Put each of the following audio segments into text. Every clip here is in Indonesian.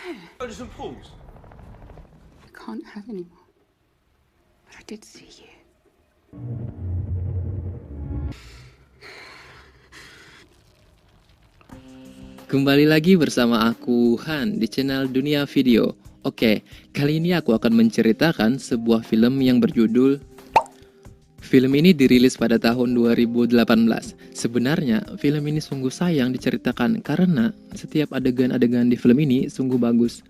Go to St Paul's. I can't have any more. But I did see you. Kembali lagi bersama aku Han di channel Dunia Video. Oke, kali ini aku akan menceritakan sebuah film yang berjudul. Film ini dirilis pada tahun 2018. Sebenarnya film ini sungguh sayang diceritakan karena setiap adegan-adegan di film ini sungguh bagus.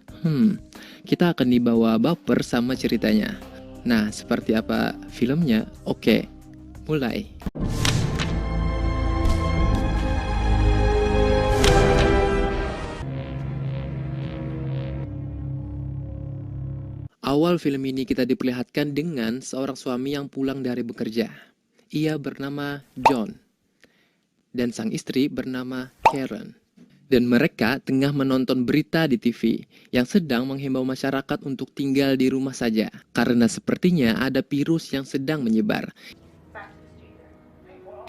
Kita akan dibawa baper sama ceritanya. Nah, seperti apa filmnya? Oke, mulai. Awal film ini kita diperlihatkan dengan seorang suami yang pulang dari bekerja. Ia bernama John dan sang istri bernama Karen. Dan mereka tengah menonton berita di TV yang sedang menghimbau masyarakat untuk tinggal di rumah saja karena sepertinya ada virus yang sedang menyebar.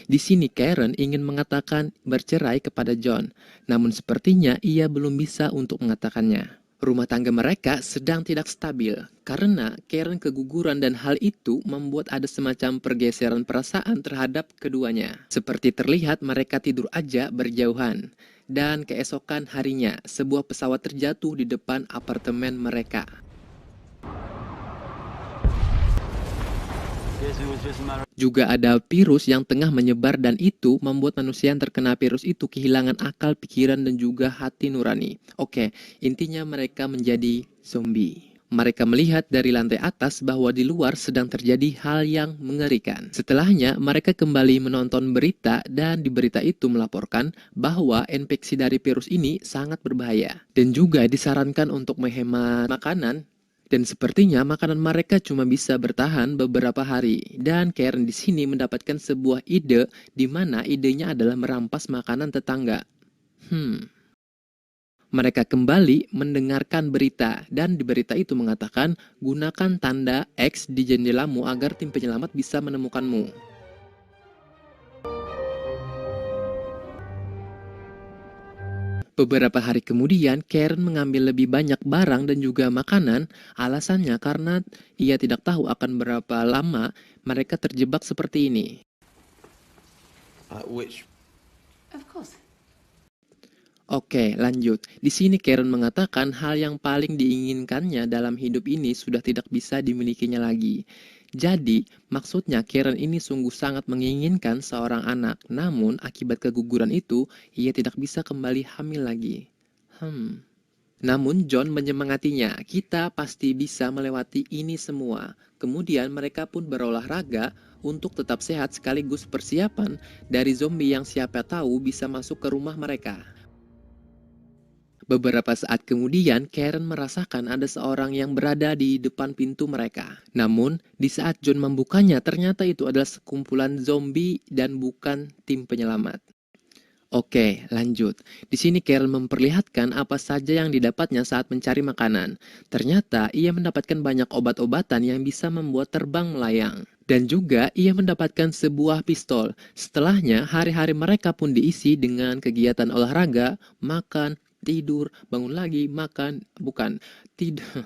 Di sini Karen ingin mengatakan bercerai kepada John, namun sepertinya ia belum bisa untuk mengatakannya. Rumah tangga mereka sedang tidak stabil karena Karen keguguran dan hal itu membuat ada semacam pergeseran perasaan terhadap keduanya. Seperti terlihat mereka tidur aja berjauhan. Dan keesokan harinya sebuah pesawat terjatuh di depan apartemen mereka. Juga ada virus yang tengah menyebar dan itu membuat manusia yang terkena virus itu kehilangan akal, pikiran, dan juga hati nurani. Oke, intinya mereka menjadi zombie. Mereka melihat dari lantai atas bahwa di luar sedang terjadi hal yang mengerikan. Setelahnya, mereka kembali menonton berita dan di berita itu melaporkan bahwa infeksi dari virus ini sangat berbahaya. Dan juga disarankan untuk menghemat makanan. Dan sepertinya makanan mereka cuma bisa bertahan beberapa hari. Dan Karen di sini mendapatkan sebuah ide di mana idenya adalah merampas makanan tetangga. Mereka kembali mendengarkan berita dan di berita itu mengatakan gunakan tanda X di jendelamu agar tim penyelamat bisa menemukanmu. Beberapa hari kemudian, Karen mengambil lebih banyak barang dan juga makanan. Alasannya karena ia tidak tahu akan berapa lama mereka terjebak seperti ini. Of course. Oke, lanjut. Di sini Karen mengatakan hal yang paling diinginkannya dalam hidup ini sudah tidak bisa dimilikinya lagi. Jadi, maksudnya Karen ini sungguh sangat menginginkan seorang anak. Namun, akibat keguguran itu, ia tidak bisa kembali hamil lagi. Namun John menyemangatinya, kita pasti bisa melewati ini semua. Kemudian mereka pun berolahraga untuk tetap sehat sekaligus persiapan dari zombie yang siapa tahu bisa masuk ke rumah mereka. Beberapa saat kemudian, Karen merasakan ada seorang yang berada di depan pintu mereka. Namun, di saat John membukanya, ternyata itu adalah sekumpulan zombie dan bukan tim penyelamat. Oke, lanjut. Di sini Karen memperlihatkan apa saja yang didapatnya saat mencari makanan. Ternyata ia mendapatkan banyak obat-obatan yang bisa membuat terbang melayang. Dan juga ia mendapatkan sebuah pistol. Setelahnya, hari-hari mereka pun diisi dengan kegiatan olahraga, makan, tidur, bangun lagi, makan, bukan, tidur,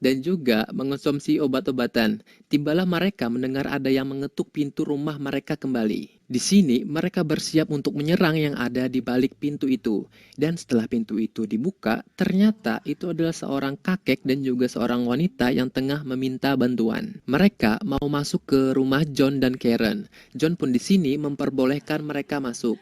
dan juga mengonsumsi obat-obatan. Tibalah mereka mendengar ada yang mengetuk pintu rumah mereka kembali. Di sini mereka bersiap untuk menyerang yang ada di balik pintu itu. Dan setelah pintu itu dibuka, ternyata itu adalah seorang kakek dan juga seorang wanita yang tengah meminta bantuan. Mereka mau masuk ke rumah John dan Karen. John pun di sini memperbolehkan mereka masuk.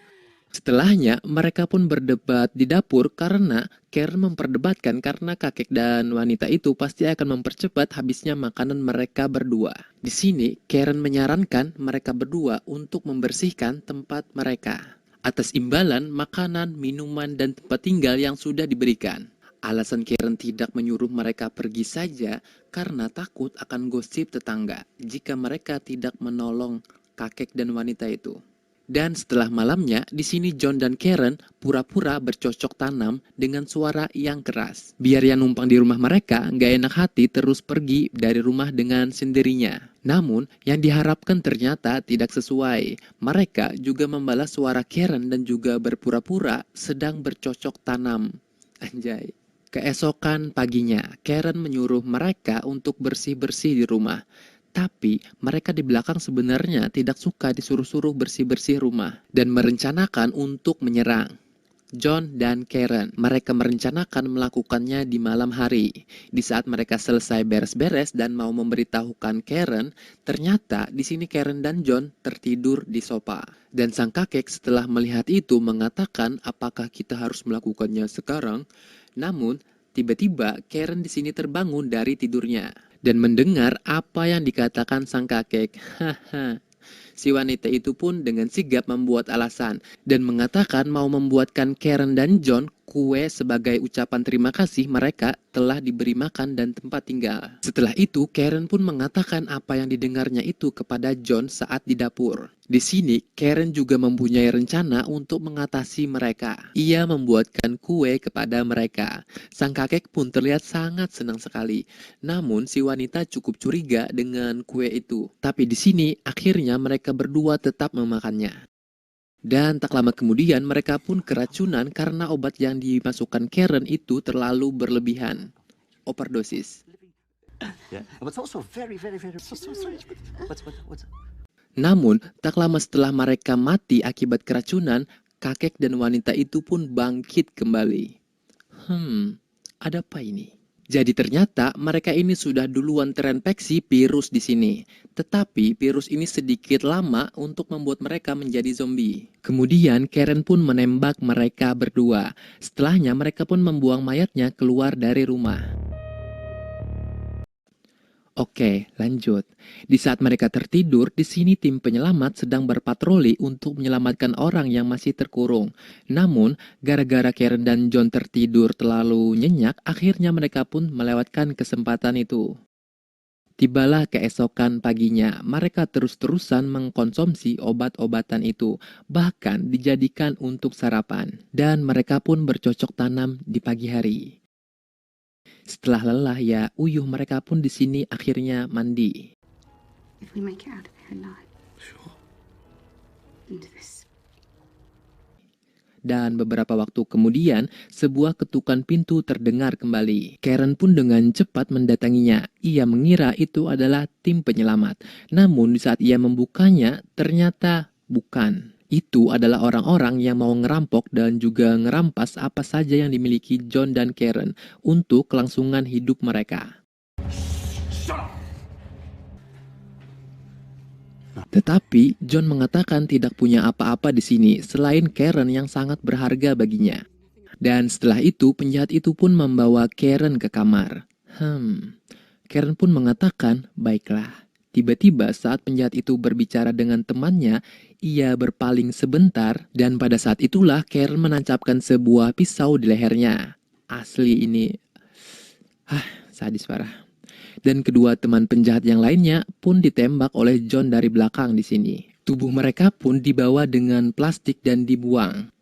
Setelahnya, mereka pun berdebat di dapur karena Karen memperdebatkan karena kakek dan wanita itu pasti akan mempercepat habisnya makanan mereka berdua. Di sini, Karen menyarankan mereka berdua untuk membersihkan tempat mereka atas imbalan makanan, minuman, dan tempat tinggal yang sudah diberikan. Alasan Karen tidak menyuruh mereka pergi saja karena takut akan gosip tetangga jika mereka tidak menolong kakek dan wanita itu. Dan setelah malamnya, di sini John dan Karen pura-pura bercocok tanam dengan suara yang keras. Biar yang numpang di rumah mereka nggak enak hati terus pergi dari rumah dengan sendirinya. Namun, yang diharapkan ternyata tidak sesuai. Mereka juga membalas suara Karen dan juga berpura-pura sedang bercocok tanam. Anjay. Keesokan paginya, Karen menyuruh mereka untuk bersih-bersih di rumah. Tapi mereka di belakang sebenarnya tidak suka disuruh-suruh bersih-bersih rumah dan merencanakan untuk menyerang. John dan Karen, mereka merencanakan melakukannya di malam hari. Di saat mereka selesai beres-beres dan mau memberitahukan Karen, ternyata di sini Karen dan John tertidur di sofa. Dan sang kakek setelah melihat itu mengatakan apakah kita harus melakukannya sekarang. Namun, tiba-tiba Karen di sini terbangun dari tidurnya dan mendengar apa yang dikatakan sang kakek. Haha. Si wanita itu pun dengan sigap membuat alasan dan mengatakan mau membuatkan Karen dan John kue sebagai ucapan terima kasih mereka telah diberi makan dan tempat tinggal. Setelah itu, Karen pun mengatakan apa yang didengarnya itu kepada John saat di dapur. Di sini, Karen juga mempunyai rencana untuk mengatasi mereka. Ia membuatkan kue kepada mereka. Sang kakek pun terlihat sangat senang sekali. Namun, si wanita cukup curiga dengan kue itu. Tapi di sini, akhirnya mereka berdua tetap memakannya. Dan tak lama kemudian mereka pun keracunan karena obat yang dimasukkan Karen itu terlalu berlebihan. Overdosis. Yeah, and what's also very so strange. But what's Namun, tak lama setelah mereka mati akibat keracunan, kakek dan wanita itu pun bangkit kembali. Ada apa ini? Jadi ternyata mereka ini sudah duluan terinfeksi virus di sini. Tetapi virus ini sedikit lama untuk membuat mereka menjadi zombie. Kemudian Karen pun menembak mereka berdua. Setelahnya mereka pun membuang mayatnya keluar dari rumah. Oke, lanjut. Di saat mereka tertidur, di sini tim penyelamat sedang berpatroli untuk menyelamatkan orang yang masih terkurung. Namun, gara-gara Karen dan John tertidur terlalu nyenyak, akhirnya mereka pun melewatkan kesempatan itu. Tibalah keesokan paginya, mereka terus-terusan mengkonsumsi obat-obatan itu, bahkan dijadikan untuk sarapan. Dan mereka pun bercocok tanam di pagi hari. Setelah lelah ya uyuh, mereka pun di sini akhirnya mandi. If we make it out of here alive, sure? into this. Dan beberapa waktu kemudian, sebuah ketukan pintu terdengar kembali. Karen pun dengan cepat mendatanginya. Ia mengira itu adalah tim penyelamat. Namun di saat ia membukanya, ternyata bukan. Itu adalah orang-orang yang mau ngerampok dan juga ngerampas apa saja yang dimiliki John dan Karen untuk kelangsungan hidup mereka. Tetapi John mengatakan tidak punya apa-apa di sini selain Karen yang sangat berharga baginya. Dan setelah itu penjahat itu pun membawa Karen ke kamar. Karen pun mengatakan, baiklah. Tiba-tiba saat penjahat itu berbicara dengan temannya, ia berpaling sebentar dan pada saat itulah Karen menancapkan sebuah pisau di lehernya. Asli ini, sadis parah. Dan kedua teman penjahat yang lainnya pun ditembak oleh John dari belakang di sini. Tubuh mereka pun dibawa dengan plastik dan dibuang.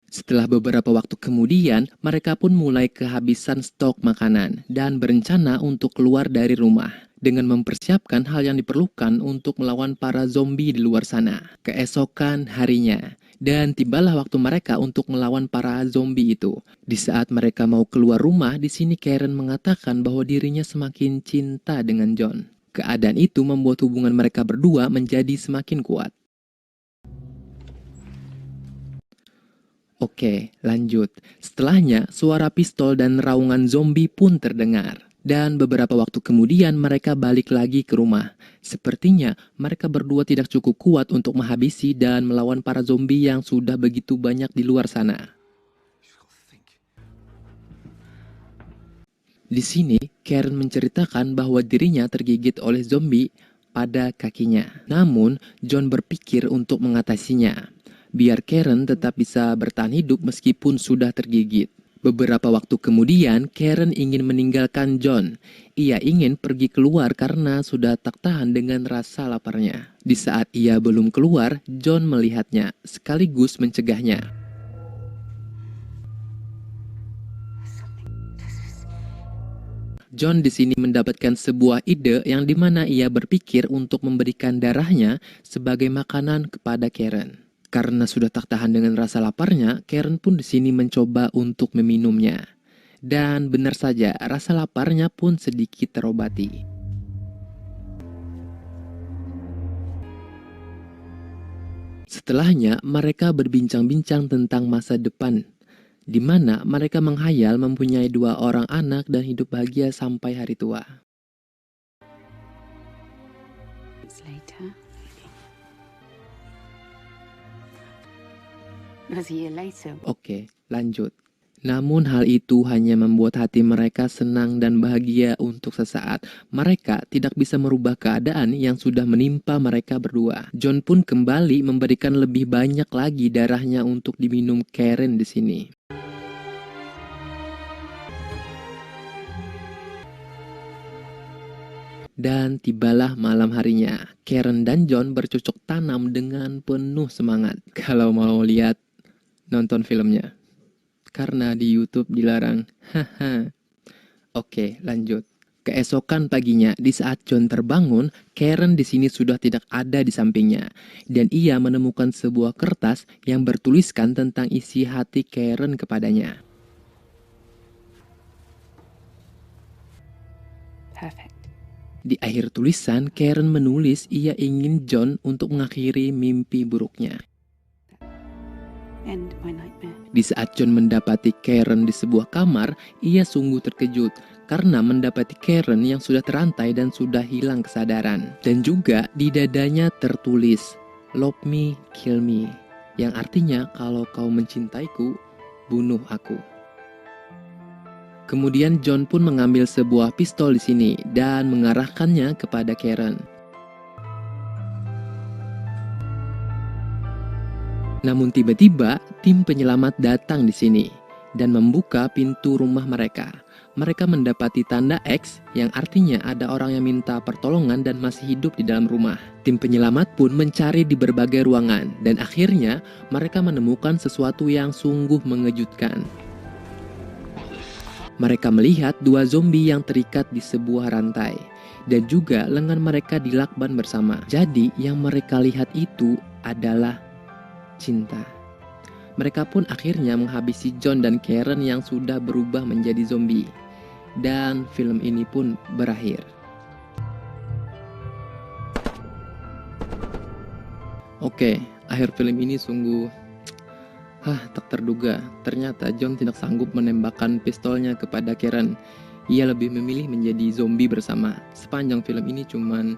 Setelah beberapa waktu kemudian, mereka pun mulai kehabisan stok makanan dan berencana untuk keluar dari rumah dengan mempersiapkan hal yang diperlukan untuk melawan para zombie di luar sana. Keesokan harinya, dan tibalah waktu mereka untuk melawan para zombie itu. Di saat mereka mau keluar rumah, di sini Karen mengatakan bahwa dirinya semakin cinta dengan John. Keadaan itu membuat hubungan mereka berdua menjadi semakin kuat. Oke, lanjut. Setelahnya, suara pistol dan raungan zombie pun terdengar. Dan beberapa waktu kemudian mereka balik lagi ke rumah. Sepertinya mereka berdua tidak cukup kuat untuk menghabisi dan melawan para zombie yang sudah begitu banyak di luar sana. Di sini, Karen menceritakan bahwa dirinya tergigit oleh zombie pada kakinya. Namun, John berpikir untuk mengatasinya, biar Karen tetap bisa bertahan hidup meskipun sudah tergigit. Beberapa waktu kemudian, Karen ingin meninggalkan John. Ia ingin pergi keluar karena sudah tak tahan dengan rasa laparnya. Di saat ia belum keluar, John melihatnya, sekaligus mencegahnya. John di sini mendapatkan sebuah ide yang dimana ia berpikir untuk memberikan darahnya sebagai makanan kepada Karen. Karena sudah tak tahan dengan rasa laparnya, Karen pun di sini mencoba untuk meminumnya. Dan benar saja, rasa laparnya pun sedikit terobati. Setelahnya, mereka berbincang-bincang tentang masa depan, di mana mereka menghayal mempunyai 2 orang anak dan hidup bahagia sampai hari tua. Later. It was a year later. Oke, lanjut. Namun hal itu hanya membuat hati mereka senang dan bahagia untuk sesaat. Mereka tidak bisa merubah keadaan yang sudah menimpa mereka berdua. John pun kembali memberikan lebih banyak lagi darahnya untuk diminum Karen di sini. Dan tibalah malam harinya. Karen dan John bercocok tanam dengan penuh semangat. Kalau mau lihat, nonton filmnya. Karena di YouTube dilarang. Haha. Oke, lanjut. Keesokan paginya, di saat John terbangun, Karen di sini sudah tidak ada di sampingnya. Dan ia menemukan sebuah kertas yang bertuliskan tentang isi hati Karen kepadanya. Perfect. Di akhir tulisan, Karen menulis ia ingin John untuk mengakhiri mimpi buruknya. End my nightmare. Di saat John mendapati Karen di sebuah kamar, ia sungguh terkejut karena mendapati Karen yang sudah terantai dan sudah hilang kesadaran. Dan juga di dadanya tertulis, "Love me, kill me," yang artinya kalau kau mencintaiku, bunuh aku. Kemudian John pun mengambil sebuah pistol di sini dan mengarahkannya kepada Karen. Namun tiba-tiba tim penyelamat datang di sini dan membuka pintu rumah mereka. Mereka mendapati tanda X yang artinya ada orang yang minta pertolongan dan masih hidup di dalam rumah. Tim penyelamat pun mencari di berbagai ruangan dan akhirnya mereka menemukan sesuatu yang sungguh mengejutkan. Mereka melihat 2 zombie yang terikat di sebuah rantai dan juga lengan mereka dilakban bersama. Jadi yang mereka lihat itu adalah cinta. Mereka pun akhirnya menghabisi John dan Karen yang sudah berubah menjadi zombie. Dan film ini pun berakhir. Oke, akhir film ini sungguh tak terduga. Ternyata John tidak sanggup menembakkan pistolnya kepada Karen. Ia lebih memilih menjadi zombie bersama. Sepanjang film ini cuman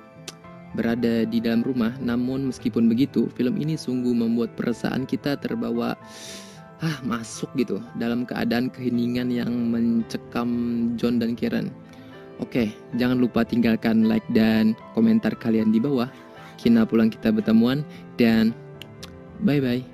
berada di dalam rumah. Namun meskipun begitu, film ini sungguh membuat perasaan kita terbawa masuk gitu dalam keadaan keheningan yang mencekam John dan Karen. Oke, jangan lupa tinggalkan like dan komentar kalian di bawah. Kina pulang kita bertemuan dan bye bye.